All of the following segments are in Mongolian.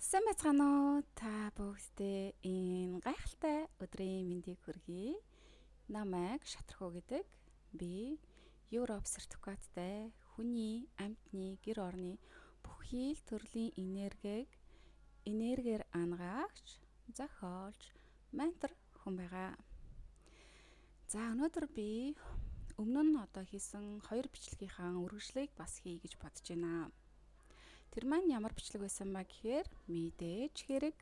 Сайн байцгаана уу? Та бүгдээ энэ гайхалтай өдрийн мэндийг хүргэе. Намайг Шатрхуу гэдэг. Би Европ сертификаттай хүний амьтны гэр орны бүхий л төрлийн энергиэр ангаагч, зохиолч, ментор хүн байгаа. За өнөөдөр би өмнө нь хийсэн 2 бичлэгийнхаа үргэлжлэлийг бас хий гэж бодож байна. Тэр маань ямар бичлэг байсан ба гэхээр мэдээж хэрэг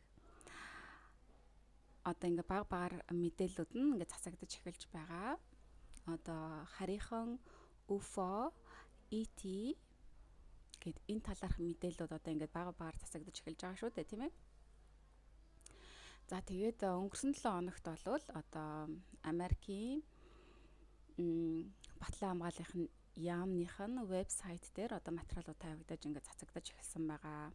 ингээ баг багаар мэдээллүүд нь ингээ цацагдаж эхэлж байгаа. Харийнхан UFO, ET гэд энэ талаарх мэдээллүүд ингээ баг багаар цацагдаж эхэлж байгаа шүү дээ, тийм ээ. За тэгээд өнгөрсөн 7 хоногт болвол Америкийн Батлан хамгааллын яамных нь вебсайт дээр материалууд тавигдаж ингээд цацагдаж эхэлсэн байгаа.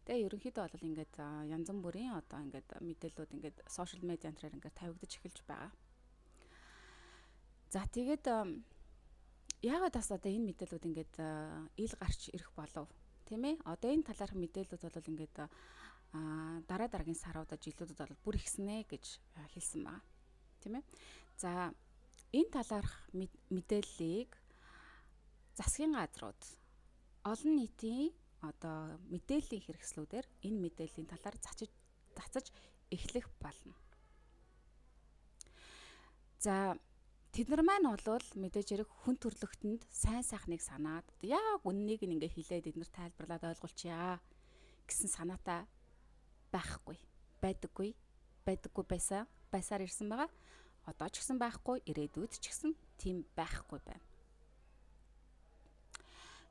Тэгээ ерөнхийдөө бол ингээд янз бүрийн ингээд мэдээллүүд ингээд сошиал медиа энтрээр ингээд тавигдаж эхэлж байгаа. За тэгээд яагаад бас энэ мэдээллүүд ингээд ил гарч ирэх болов, тийм ээ? Энэ талаарх мэдээллүүд бол ингээд дараа дараагийн саруудад жилүүдэд бол бүр ихснэ гэж хэлсэн байгаа. Тийм ээ? За энэ талаарх мэдээллийг засгийн газрууд олон нийтийн мэдээллийн хэрэгслүүдээр энэ мэдээллийн талаар цацаж эхлэх болно. За тэд нар маань бол мэдээж хэрэг хүн төрлөختөнд сайн сайхныг санаад яг үннийг ингээ хэлээд эднэр тайлбарлаад ойлгуулчихъя гэсэн санаатай байдаггүй байсаар ирсэн байгаа. Одоо ч гэсэн байхгүй, ирээдүйд ч гэсэн тийм байхгүй байна.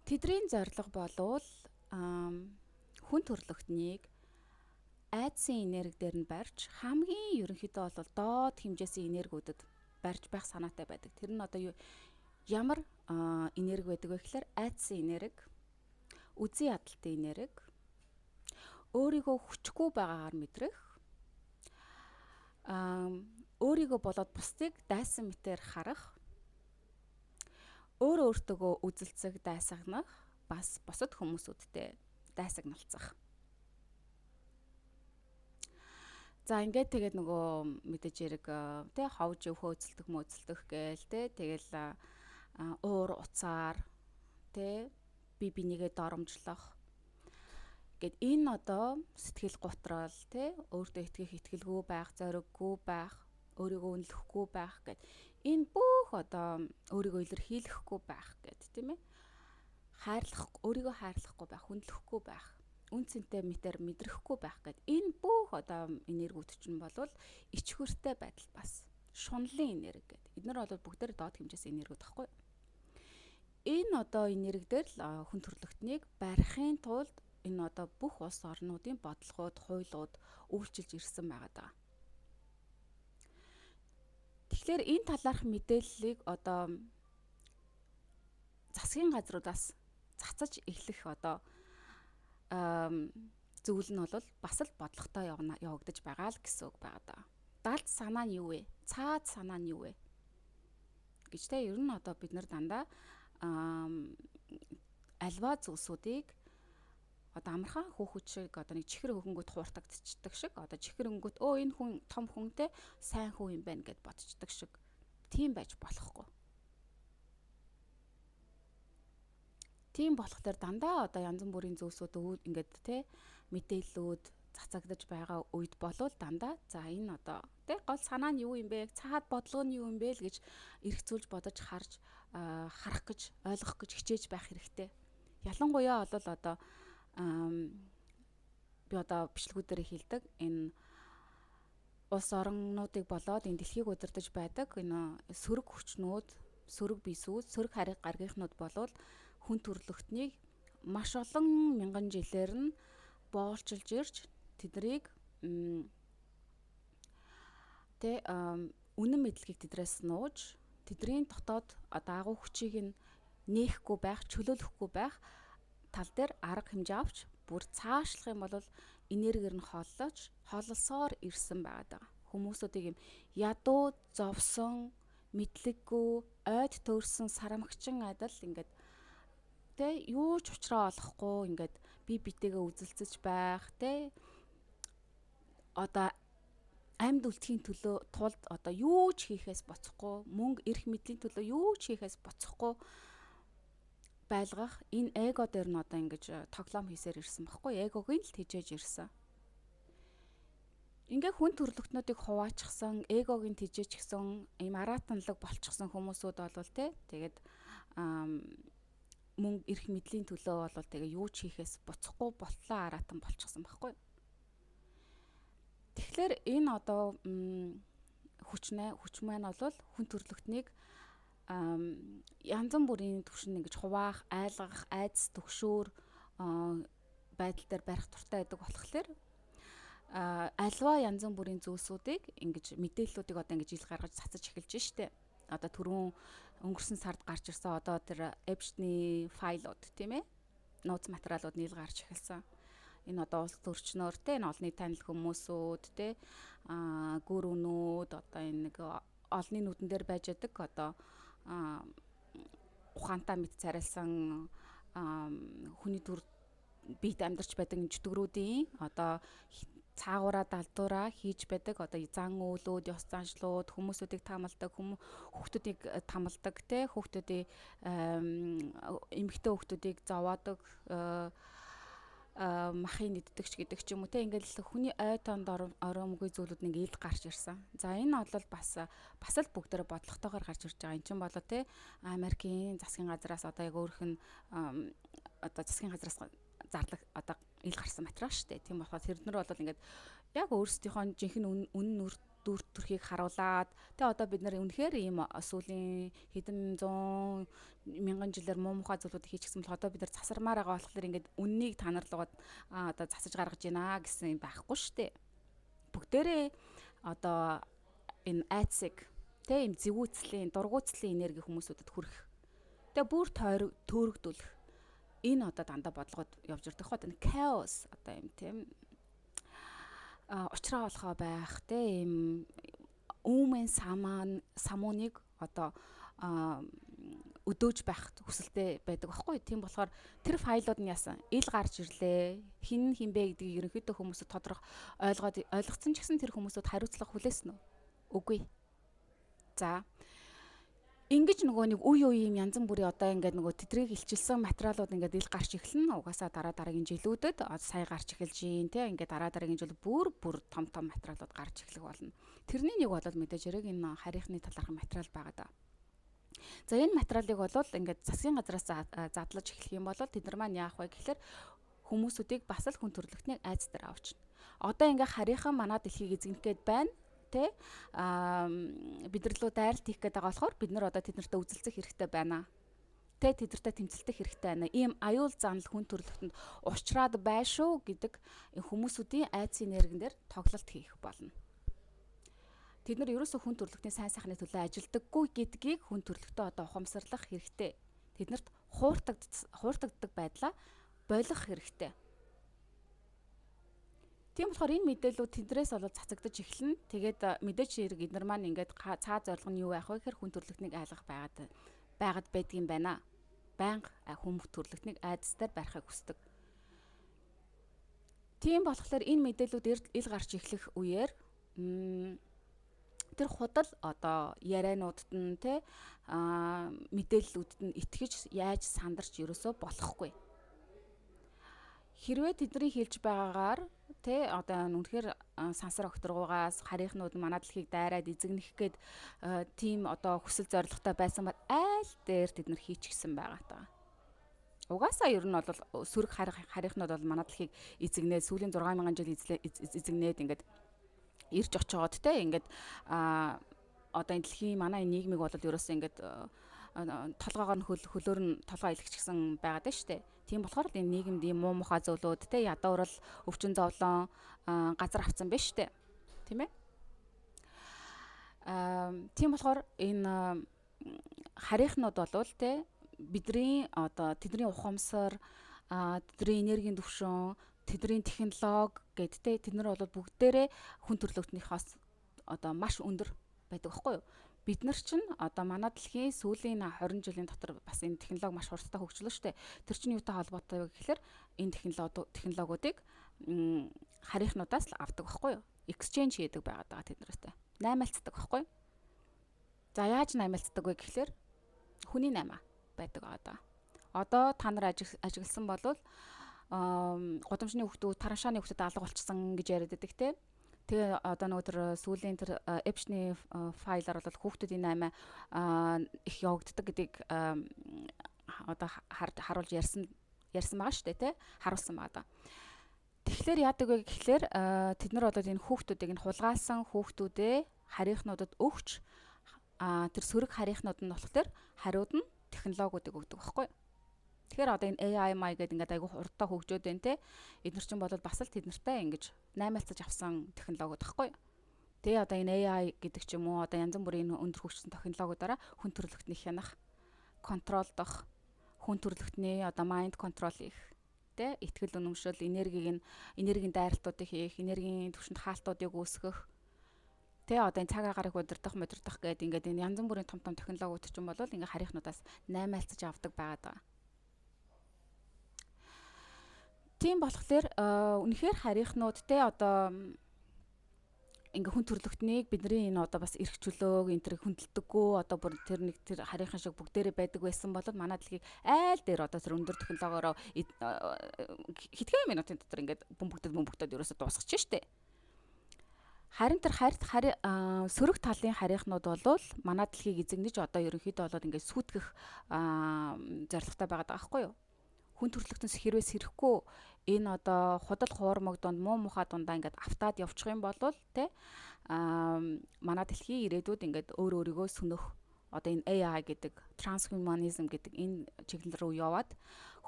Тэдний зорилго болвол хүн төрлөختнийг айдсын энерги дээр нь барьж хамгийн ерөнхийдөө бол доод хэмжээсийн энергиудэд барьж байх санаатай байдаг. Тэр нь ямар энерги байдаг вэ гэхээр айдсын энерги, үзий ядалтын энерги, өөрийгөө хүчгүй байгаагаар мэдрэх, өөрийгөө болоод бусдыг дайсан мэтээр харах, өөртөөгөө үзэлцэх, дайсагнах, бас бусад хүмүүсүүдтэй дайсагналцах. За ингээд тэгээд мэдээж хэрэг ховж өвхөө үзэлдэх гээл тэгэл уур уцаар бие бинийгээ доромжлох гэд энэ сэтгэл гутрал өөртөө итгэх итгэлгүй байх, зориггүй байх, өөрийгөө үнэлэхгүй байх гэд энэ бүх өөрийгөө илэрхийлэхгүй байх гэд, тийм ээ? Өөрийгөө хайрлахгүй байх, хүндлэхгүй байх, үн цэнтэй мэтэр мэдрэхгүй байх гэд энэ бүх энергиуд чинь болвол ичхүртэй байдал бас шунлын энерги гэд. Эднэр бол бүгдээр доод хэмжээс энергиуд тахгүй. Энэ энерги дээр л хүн төрлөختнийг барихын тулд энэ бүх улс орнуудын бодлогууд, хуулиуд үйлчилж ирсэн байгаа даа. Тэгэхээр энэ талаарх мэдээллийг засгийн газруудаас цацаж эхлэх зүйл нь бол бас л бодлоготой явагдаж байгаа л гэсэн үг байгаа даа. Далд санаа нь юу вэ? Цаад санаа нь юу вэ? гэж ер нь бид нар дандаа альва зүйлсүүдийг амархан хүүхэд шиг нэг чихэр хөнгөт хууртагдчихдаг шиг чихэр хөнгөт энэ хүн том хүнтэй сайн хүн юм байна гэд бодчихдаг шиг тийм байж болохгүй. Тийм болох дээр дандаа янз бүрийн зүйлсүүд ингээд мэдээллүүд цацагдаж байгаа үед болвол дандаа за энэ гол санаа нь юу юм бэ? Цаад бодлого нь юу юм бэ л гэж эргцүүлж бодож харж харах гэж ойлгох гэж хичээж байх хэрэгтэй. Ялангуяа бол би бичлэгүүдээр хэлдэг энэ улс орнуудыг болоод энэ дэлхийг удирдах байдаг энэ сөрөг хүчнүүд, сөрөг бисүүд, сөрөг гаргийнхнууд болвол хүн төрлөختнийг маш олон мянган жилээр нь боолчилж ирж тэднийг үнэн мэдлэгийг тэдрээс нууж тэдний дотоод агуу хүчийг нь нээхгүй байх, чөлөөлөхгүй байх тал дээр арга хэмжээ авч бүр цаашлах юм бол энергиэр нь хооллосоор ирсэн байгаа. Хүмүүсүүдийг юм ядуу, зовсон, мэдлэггүй, ойд төөрсөн сарамгчин адил ингээд юу ч учраа олохгүй ингээд бие битэйгээ үзэлцэж байх одоо амьд үлдэхийн төлөө тулд одоо юу ч хийхээс боцохгүй, мөнгө эрх мэдлийн төлөө юу ч хийхээс боцохгүй байлгах энэ эго дээр нь одоо ингэж тоглоом хийсээр ирсэн баггүй. Эгогийн л тэжээж ирсэн. Ингээ хүн төрлөختнүүдийг хуваачсан, эгогийн тэжээчихсэн, ийм аратанлаг болчихсон хүмүүсүүд болвол тэгээд мөнгө эрх мэдлийн төлөө болвол тэгээ юу ч хийхээс буцахгүй болтлоо аратан болчихсон баггүй. Тэгэхээр энэ одоо хүч маань бол хүн төрлөختнийг янз бүрийн түвшинд ингэж хуваах, айлгах, айдас төгшөөр байдал дээр барих туртай байдаг болохоор альва янз бүрийн зүйлсүүдийг ингэж мэдээллүүдийг одоо ингэж ил гаргаж цацаж эхэлж штэ. Одоо түрүүн өнгөрсөн сард гарч ирсэн одоо тэр Epstein файлууд тийм ээ. Нууц материалууд нийл гарч эхэлсэн. Энэ одоо улс төрчнөр энэ олонний танил хүмүүсүүд гүр өнүүд одоо энэ нэг олонний нүдэн дээр байж байгаа одоо ухаантай мэд царайлсан хүний төр биед амьдарч байдаг чөтгөрүүдийн одоо цаагаараа далдуураа хийж байдаг одоо зан үйлүүд, ёс заншлууд, хүмүүсүүдийг тамалдаг, хүүхдүүдийг тамалдаг хүүхдүүдийн эмэгтэй хүүхдүүдийг зовоодог махын нэддэг ч гэдэг ч юм уу ингээл хүний ой тоонд ороомгүй зүйлүүд нэг ил гарч ирсэн. За энэ бол бас л бүгдээрээ бодлоготойгоор гарч ирж байгаа. Энд чинь болоо Америкийн засгийн газраас одоо яг өөрөх нь одоо засгийн газраас зарлаг одоо ил гарсан материал шүү дээ. Тийм болохоор тэрнэр бол ингээд яг өөрсдийнхөө жинхэнэ үнэн дүр төрхийг харуулад одоо бид нар үнэхээр ийм сүүлийн хэдэн зуун мянган жилээр муу мухай зүйлүүд хийчихсэн бол одоо бид нар засармаар байгаа болохоор ингээд үннийг танарлаад одоо засаж гаргаж байна гэсэн юм байхгүй шүү дээ. Бүгдээрээ одоо энэ айцыг ийм зэвүүцлийн, дургуутслын энерги хүмүүсүүдэд хүрэх. Тэгээ бүр төөрөгдүүлэх. Энэ одоо дандаа бодлогод явж ирдэг хот энэ chaos одоо юм тийм учраа болохоо байх ийм үүмэн самууныг одоо өдөөж байх хүсэлтэй байдаг байхгүй. Тийм болохоор тэр файлууд нь яасан ил гарч ирлээ. Хин бэ гэдгийг ерөнхийдөө хүмүүсд тодорхой ойлгоцсон ч гэсэн тэр хүмүүсд хариуцлага хүлээсэн үү? Үгүй. За ингэж нөгөө нэг үе юм янз бүрийн одоо ингээд нөгөө тэдрийг илчилсэн материалууд ингээд ил гарч эхэлнэ. Угаасаа дараагийн жилүүдэд сая гарч эхэлж юм те ингээд дараагийн жил бүр том материалууд гарч эхлэх болно. Тэрний нэг бол мэдээж хэрэг энэ харийнхны талаарх материал байгаа даа. За энэ материалыг бол ингээд засгийн газраас задлаж эхлэх юм бол тэд нар маань яах вэ гэхээр хүмүүсүүдийг бас л хүн төрлөختний айц дээр авчна. Одоо ингээд харийнхан манай дэлхийг эзэмэх гээд байна. Бидэрлүү дайралт хийх гээд байгаа болохоор бид нар одоо тэднэртэй үзэлцэх хэрэгтэй байна. Тэднэртэй тэмцэлдэх хэрэгтэй байна. Ийм аюул занал хүн төрлөختөнд учраад бай шүү гэдэг хүмүүсүүдийн айцын нэргэн дээр тоглолт хийх болно. Тэд нар ерөөсөө хүн төрлөختний сайн сайхны төлөө ажилдаггүй гэдгийг хүн төрлөختөө одоо ухамсарлах хэрэгтэй. Тэднэрт хууртагддаг байдлаа болох хэрэгтэй. Тийм болохоор энэ мэдээлүүд тэдрээс бол цацагдаж эхэлнэ. Тэгээд мэдээж хэрэг эднэр маань ингээд цаа зорилго нь юу байх вэ гэхээр хүн төрлөختнийг айлгах байгаад байдгийн байна. Байнга хүн төрлөختнийг айдастаар барихыг хүсдэг. Тийм болохоор энэ мэдээлүүд ил гарч эхлэх үеэр тэр худал одоо яриануудад нь мэдээллүүдэд нь итгэж яаж сандарч ерөөсөө болохгүй. Хэрвээ тэдний хэлж байгаагаар одоо үнэхээр сансар огторгуугаас харийнхнууд манай дэлхийг дайраад эзэгнэх гээд тийм одоо хүсэл зорилготой байсан бол айл дээр тэд нар хийчихсэн байгаа таа. Угаасаа ер нь бол сөрөг харийнхнууд бол манай дэлхийг эзэгнээд сүүлийн 6000 жил эзэгнээд ингээд ирж очоод ингээд одоо энэ дэлхийн манай нийгмийг бол ерөөсөө ингээд толгоогоор нь хөлөөр нь толгоо илгэчихсэн байгаад байна шүү дээ. Тийм болохоор энэ нийгэмд ийм муу мухай зөвлөд ядуурл өвчин зовлон газар авцсан байна шүү дээ. Тийм ээ. Тийм болохоор энэ харийнхнууд бол бидний одоо тэдний ухамсар, тэдний энергийн түвшин, тэдний технологи гэд тэд нар бол бүгдээрээ хүн төрлөختнийхээс одоо маш өндөр байдаг байхгүй юу? Бид нар чинь одоо манай дэлхийн сүүлийн 20 жилийн дотор бас энэ технологи маш хурдтай хөгжлөө шүү дээ. Тэр чинь юутай холбоотой вэ гэхээр энэ технологиудыг харийнхнуудаас л авдаг байхгүй юу? exchange хийдэг байгаад байгаа тэднэртэй. Наймаалцдаг байхгүй. За яаж наймаалцдаг вэ гэхлээр хүний наймаа байдаг байгаа. Одоо та нар ажигласан болвол гудамжны хүүхдүүд тараншааны хүүхдэд алга болчихсон гэж яриад байдаг те. Тэгээ одоо нөгөө тэр сүүлийн тэр Epstein файлаар бол хүүхдүүдийн наймаа их явагддаг гэдгийг одоо харуулж ярьсан байгаа шүү дээ те. Харуулсан байгаа. Тэгэхээр яадаг вэ гэхлээр тэд нар бол энэ хүүхдүүдийг нь хулгайлсан хүүхдүүдээ харийнхнуудад өгч тэр сөрөг харийнхнууд нь болохоор хариуд нь технологиудыг өгдөг байхгүй. Тэгэхээр одоо энэ AI гэдэг ингээд айгүй хурдтай хөгжөөд байна те. Эдгээр чинь бол бас л тэднэртэй ингэж наймаалцаж авсан технологиуд байхгүй. Тэгээ одоо энэ AI гэдэг ч юм уу одоо янз бүрийн өндөр хөгжсөн технологиудаараа хүн төрөлхтний хянах, контролдох, хүн төрөлхтний одоо майнд контрол хийх, те итгэл үнэмшил, энергийн дайралтуудыг хийх, энергийн түвшинд хаалтуудыг үүсгэх. Тэ одоо энэ цаг агаарыг удирдах гэдэг ингээд энэ янз бүрийн том технологиуд ч юм бол ингээд харийнхнуудаас наймаалцаж авдаг байгаа. Тийм болохоор үнэхээр харийнхнууд те одоо ингээ хүн төрлөختнийг бидний энэ одоо бас эрх чөлөөг энэ төр хүндэлдэггүй одоо бүр тэр нэг тэр харийнхан шиг бүгдээрээ байдаг байсан бол манай дэлхийг айл дээр одоо тэр өндөр технологиороо хитгэн минутын дотор ингээд бөмбөгдөд ерөөсө дуусгачих штэ. Харин тэр сөрөг талын харийнхнууд бол манай дэлхийг эзэгнэж одоо ерөнхийдөө бол ингээд сүйтгэх зорилготой байгаа байхгүй юу? Хүн төрлөختнөөс хэрвээ сэрэхгүй энэ одоо худал хуурмаг донд муу мухаа дундаа ингээд автаад явчих юм бол те манай дэлхийн ирээдүйд ингээд өөрийгөө сөнөх одоо энэ AI гэдэг transhumanism гэдэг энэ чиглэл рүү яваад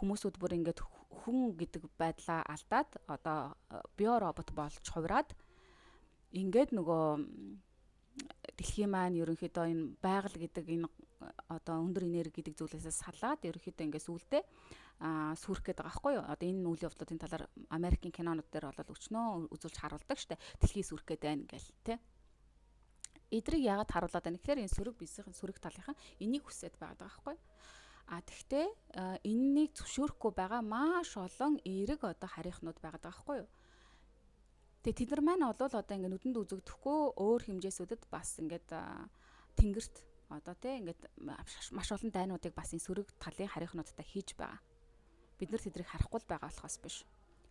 хүмүүсүүд бүр ингээд хүн гэдэг байдлаа алдаад одоо биоробот болж хувираад ингээд нөгөө дэлхийн маань ерөнхийдөө энэ байгаль гэдэг энэ одоо өндөр энерги гэдэг зүйлээсээ салаад ерөнхийдөө ингээд сүулдэ сүрэх гээд байгаа байхгүй юу? Одоо энэ үйл явдлуудын талаар Америкийн кинонууд дээр бол өчнөө үзүүлж харуулдаг штэ. Дэлхий сүрэх гээд байна гэл тэ. Эдрийг яагаад харуулад байна гэхээр энэ сөрөг бизнесийн сөрөг талынхан энийг хүсээд байгаа байхгүй юу? Тэгтээ энэнийг зөвшөөрөхгүй байгаа маш олон эерэг одоо харийнхнууд байгаа байхгүй юу? Тэгээ тэд нар маань бол одоо ингээд нүдэнд үзэгдэхгүй өөр хэмжээсүүдэд бас ингээд тэнгэрт одоо тэ ингээд маш олон дайнуудыг бас энэ сөрөг талын харийнхнуудтай хийж байгаа. Бид нар тэдрийг харахгүй байгаа болохоос биш.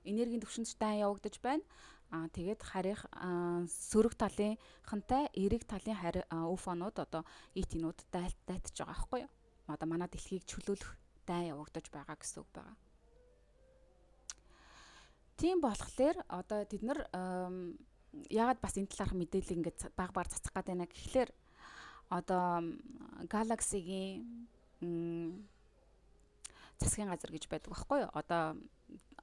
Энергийн түвшинд дан явагдаж байна. Тэгээд харих сөрөг талынхантай эрэг талын уфонууд одоо итинууд дайтаж байгаа байхгүй юу? Одоо манай дэлхийг чөлөөлөх дан явагдаж байгаа гэсэн үг байгаа. Тийм болохоор одоо тэд нар яагаад бас энэ талаарх мэдээлэл ингээд баг цацах гээд байна гэхлээр одоо галаксигийн засгийн газар гэж байдаг байхгүй юу? Одоо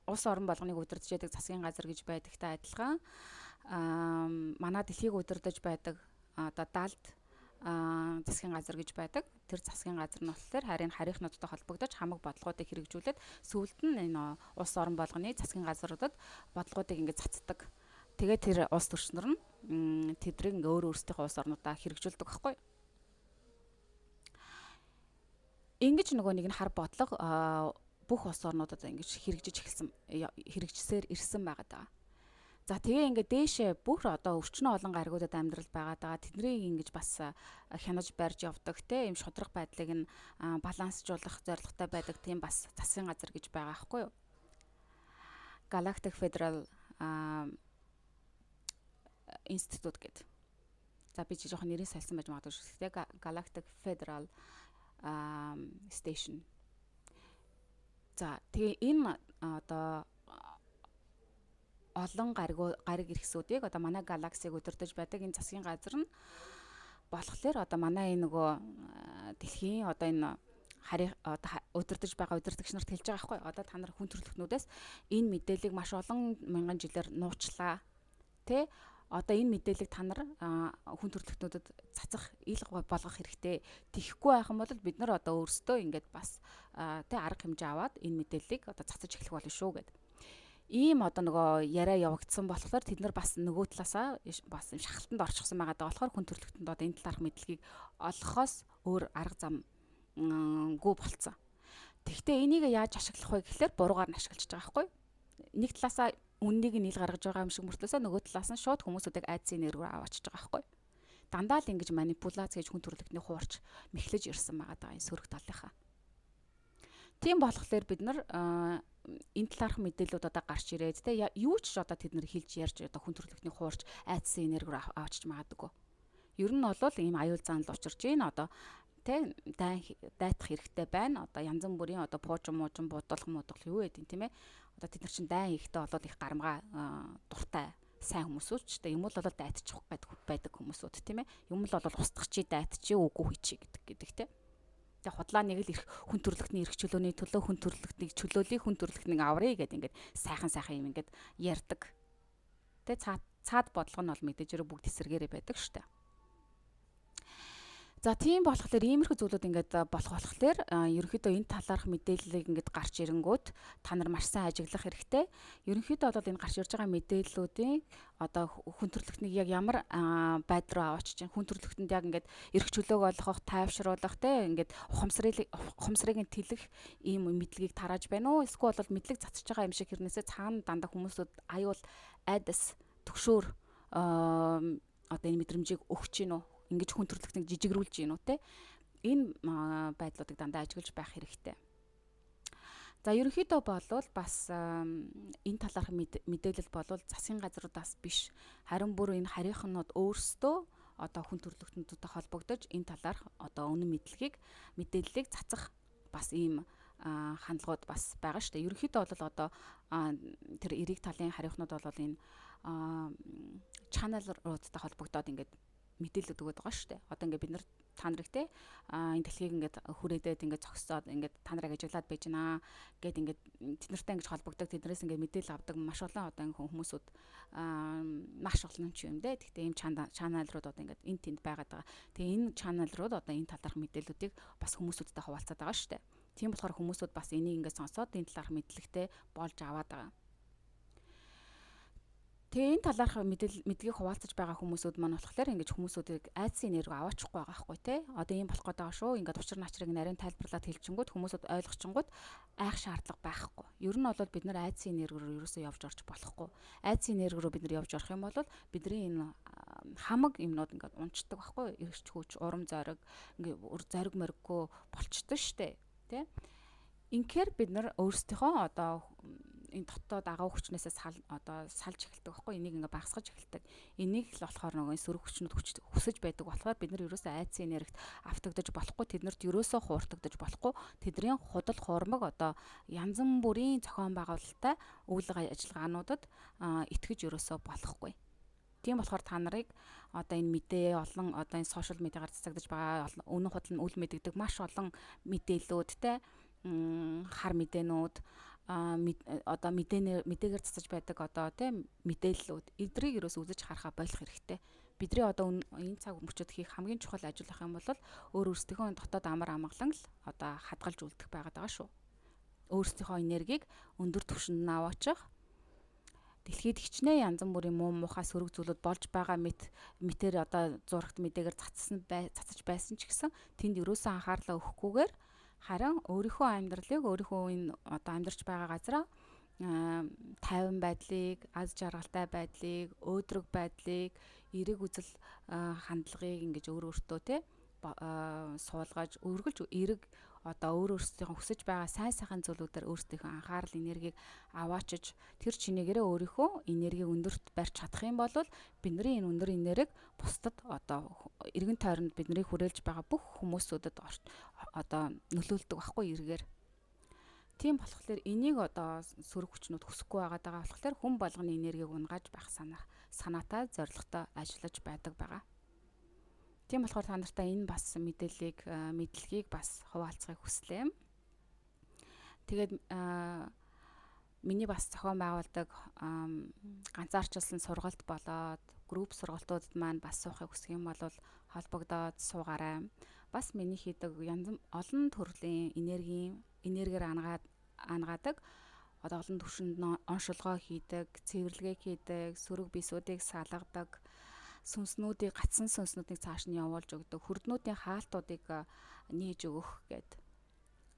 улс орон болгоныг удирдах яадаг засгийн газар гэж байдагтай адилхан манай дэлхийг удирдах байдаг одоо далд засгийн газар гэж байдаг. Тэр засгийн газар нь болохоор харин харийнхнуудтай холбогдож хамаг бодлогуудыг хэрэгжүүлээд сүүлд нь энэ улс орон болгоны засгийн газруудад бодлогуудыг ингээд цацдаг. Тэгээд тэр улс төрчнөр нь тэдрийг ингээ өөрсдийнхөө улс орнуудаа хэрэгжүүлдэг байхгүй юу? Ингэж нөгөө нэг нь хар бодлого бүх улс орнуудад ингэж хэрэгжсээр ирсэн байгаа даа. За тэгээ ингээд дээшээ бүх одоо өвчнөө олон гаригуудад амьдрал байгаа даа. Тэднийг ингэж бас хянаж барьж явдаг те юм шудраг байдлыг нь балансжуулах зорилготой байдаг тийм бас засгийн газар гэж байгаа байхгүй юу? Galactic Federal Institute гэдэг. За би чи жоохон нэрийг сольсон байж магадгүй шүү дээ. Galactic Federal Station. За тэгээ энэ одоо олон гариг иргэсүүдийг одоо манай галаксиг удирдах байдаг энэ засгийн газар нь болохоор одоо манай энэ нөгөө дэлхийн одоо энэ харийг удирдах байгаа удирдагч нарт хэлж байгаа байхгүй. Одоо та нар хүн төрөлхтнүүдээс энэ мэдээллийг маш олон мянган жилээр нууцлаа. Тэ одоо энэ мэдээллийг та нар хүн төрөлхтнүүдэд цацах ил болгох хэрэгтэй. Тэхгүй байх юм бол бид нар одоо өөрсдөө ингээд бас тэ арга хэмжээ аваад энэ мэдээллийг одоо цацаж эхлэх болно шүү гэдэг. Ийм одоо нөгөө яриа явагдсан болохоор тэд нар бас нөгөө талаасаа бас шахалтанд орчихсон байгаа даа болохоор хүн төрөлхтөнд одоо энэ талаарх мэдлэгийг олохоос өөр арга замгүй болцсон. Тэгвэл энийг яаж ашиглах вэ гэхлээр буруугаар нь ашиглаж байгаа байхгүй. Нэг талаасаа үннийг нь ил гаргаж байгаа юм шиг мөртлөөсөө нөгөө талаас нь шууд хүмүүсүүдийг айдсын нэргээр аваачиж байгаа байхгүй. Дандаа л ингэж манипуляц гэж хүн төрөлхтний хуурч мэхлэж ирсэн байгаа энэ сөрөг талынхаа. Тийм болохоор бид нар энэ талаарх мэдээлүүд одоо гарч ирээд те юу ч одоо тэд нар хэлж ярьж одоо хүн төрөлхтний хуурч айдсан энергигээр авчиж магадгүй. Ер нь бол ийм аюул заанал учирч байна одоо те дайтах хэрэгтэй байна. Одоо янз бүрийн одоо пуужин муужин будалх юу гэдэг тийм ээ. Одоо тэд нар чинь дайн хийхдээ бол их гарамгаа дуртай сайн хүмүүсүүд ч юм бол дайтчих байдаг хүмүүсүүд тийм ээ. Юм л бол устгах чи дайтчих үгүй хийчих гэдэг те. Тэгээ худлаа нэг л их хүн төрөлхтний эрх чөлөөний төлөө хүн төрөлхтнийг чөлөөлийг хүн төрөлхтнийг аврыг гэдэг ингээд сайхан юм ингээд ярьдаг. Тэ цаад бодлого нь бол мэдээж хэрэг бүгд эсэргээрээ байдаг штэ. За тийм болохоор иймэрхүү зүйлүүд ингээд болохоор ерөнхийдөө энэ талаарх мэдээллийг ингээд гарч ирэнгүүт та нар маш сайн ажиглах хэрэгтэй. Ерөнхийдөө бол энэ гарч ирж байгаа мэдээллүүдийн одоо хүн төрөлхтнийг яг ямар байд руу аваач чинь хүн төрөлхтөнд яг ингээд эрх чөлөөг олгох, тайвшруулах те ингээд ухамсарыг тэлэх ийм мэдлэгийг тарааж байна уу? Эсвэл бол мэдлэг цацж байгаа юм шиг хэрнээсээ цаана дандаа хүмүүсүүд аюул айдас төгшөөр одоо энэ мэдрэмжийг өгч гин үү? Ингэж хүн төрөлхтнийг жижигрүүлж гин үү те? Энэ байдлуудыг дандаа ажиглаж байх хэрэгтэй. За ерөнхийдөө болвол бас энэ талаарх мэдээлэл болвол засгийн газруудаас биш харин бүр энэ харийнхнууд өөрсдөө одоо хүн төрөлхтөнтэй холбогдож энэ талаарх одоо үнэн мэдээллийг цацах бас ийм хандлагууд бас байгаа шүү дээ. Ерөнхийдөө бол одоо тэр эрэг талын харийнхнууд бол энэ чаналуудтай холбогдоод ингээд мэдээлэлүүд өгöd байгаа шүү дээ. Одоо ингээд бид нар та нарыг те энэ дэлхийг ингээд хүрээдээд ингээд зогсоод ингээд та нарыг ажиглаад байж гинаа гэд ингээд тэднэртэй ингэж холбогдог тэднээс ингээд мэдээлэл авдаг маш олон одоо энэ хүмүүсүүд маш олон юм дээ. Гэхдээ ийм чаналрууд одоо ингээд энэ тэнд байгаад байгаа. Тэгээ энэ чаналрууд одоо энэ талаарх мэдээллүүдийг бас хүмүүсүүдтэй хуваалцаад байгаа шүү дээ. Тийм болохоор хүмүүсүүд бас энийг ингээд сонсоод энэ талаарх мэдлэгтэй болж аваад байгаа. Тэгээ энэ талаарх мэдлэгийг хуваалцаж байгаа хүмүүсүүд маань болохоор ингэж хүмүүсүүдийг айдсын энерги аваачихгүй байгаа байхгүй те. Одоо ийм болох гээд байгаа шүү. Ингээд учир начрыг нарийн тайлбарлаад хэлчихэнгүүт хүмүүсүүд ойлгочингууд айх шаардлага байхгүй. Ер нь бол бид нар айдсын энергигээр ерөөсөө явж орж болохгүй. Айдсын энергигээр бид нар явж орох юм бол бидний энэ хамаг юмнууд ингээд унцдаг байхгүй. Эргэж хүч, урам зориг ингээд зориг мориггүй болчтой штэ те. Инхээр бид нар өөрсдийнхөө одоо энэ дотоод агуу хүчнээсээ салж эхэлдэг байхгүй. Энийг ингээ багасгаж эхэлдэг. Энийг л болохоор нөгөө сөрөг хүчнүүд хүсэж байдаг болохоор бид нар ерөөсөө айдсын энергид автагдаж болохгүй, тэднэрт ерөөсөө хууртагдаж болохгүй. Тэдний худал хуурмаг одоо янз бүрийн зохион байгуулалттай үйл ажиллагаануудад итгэж ерөөсөө болохгүй. Тийм болохоор та нарыг одоо энэ мэдээ олон одоо энэ сошиал медиагаар цацагдж байгаа үнэн худал нь үл мэддэг маш олон мэдээллүүдтэй хар мэдээнүүд одоо мэдээгээр цацаж байдаг одоо тийм мэдээллүүд эдрийг ерөөс үзэж харахаа болох хэрэгтэй. Бидний одоо энэ цаг мөчид хийх хамгийн чухал ажил ах юм бол өөрсдийнхөө дотоод амар амгалан л одоо хадгалж үлдэх байгаад байгаа шүү. Өөрсдийнхөө энергийг өндөр түвшинд нь аваачих. Дэлхийд хичнээн янз бүрийн муу мухай сөрөг зүйлүүд болж байгаа мэтээр одоо зурагт мэдээгээр цацаж байсан ч гэсэн тэнд ерөөсөө анхаарлаа өгөхгүйгээр харин өөрийнхөө амьдралыг өөрийнхөө энэ одоо амьдарч байгаа газараа тайван байдлыг, аз жаргалтай байдлыг, өөдрөг байдлыг, эерэг үзэл хандлагыг ингэж өөртөө те суулгаж, өргөлж эерэг одоо өөрөөсөө хүсэж байгаа сайн сайхан зүйлүүдээр өөрсдийнхөө анхаарал энергийг аваачиж тэр чинээгээрээ өөрийнхөө энергийг өндөрт барьж чадах юм бол бидний энэ өндөр энерги бусдад одоо эргэн тойронд бидний хүрээлж байгаа бүх хүмүүсүүдэд одоо нөлөөлдөг байхгүй эргээр. Тийм болохоор энийг одоо сөрөг хүчнүүд хүсэхгүй байгаа болохоор хүн болгоны энергийг унгааж байх санаатай зорилготой ажиллаж байдаг байгаа. Тийм болохоор та нартай энэ бас мэдлэгийг бас хуваалцахыг хүслээ. Тэгээд миний бас зохион байгуулдаг ганцаарчилсан сургалт болоод групп сургалтуудад маань бас суухыг хүсэх юм бол холбогдоод суугаарай. Бас миний хийдэг олон төрлийн энергиэр ангаадаг одоо олон түвшинд оншилгоо хийдэг, цэвэрлэгээ хийдэг, сөрөг бисүүдийг салгадаг, гацсан сүнснүүдийг цааш нь явуулж өгдөг, хүрднүүдийн хаалтуудыг нээж өгөх гэд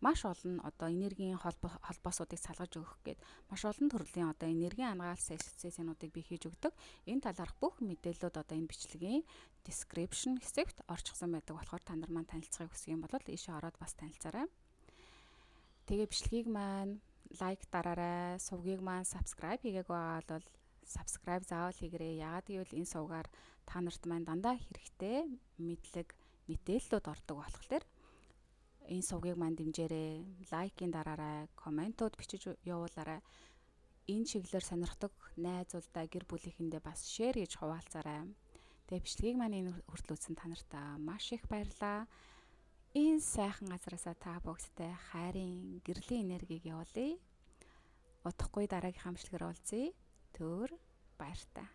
маш олон одоо энергийн холбоосуудыг салгаж өгөх гээд маш олон төрлийн одоо энергийн ангаал сессионуудыг би хийж өгдөг. Энэ талаарх бүх мэдээллүүд одоо энэ бичлэгийн description хэсэгт орчихсон байдаг болохоор та нар маань танилцахыг хүсэх юм бол ийшээ ороод бас танилцаарай. Тэгээ бичлэгийг маань лайк дараарай, сувгийг маань subscribe хийгээг байгаа бол subscribe заавал хийгээрэй. Яагаад гэвэл энэ сувгаар та нарт маань дандаа хэрэгтэй мэдлэг, мэдээллүүд ордог болохоор энэ сувгийг маань дэмжээрэй, лайкийн дараарай, комментууд бичиж явуулаарай. Энэ чиглэлээр сонирхдаг найзуудаа, гэр бүлийнхэндээ бас шеэр хийж хуваалцаарай. Тэгээ бичлэгийг маань энэ хүртэл үзсэн та нартай маш их баярлалаа. Энэ сайхан газараасаа та бүгдтэй хайрын, гэрлийн энергийг явуулъя. Удахгүй дараагийнхаа бичлэгээр уулзъя. Түр баяртай.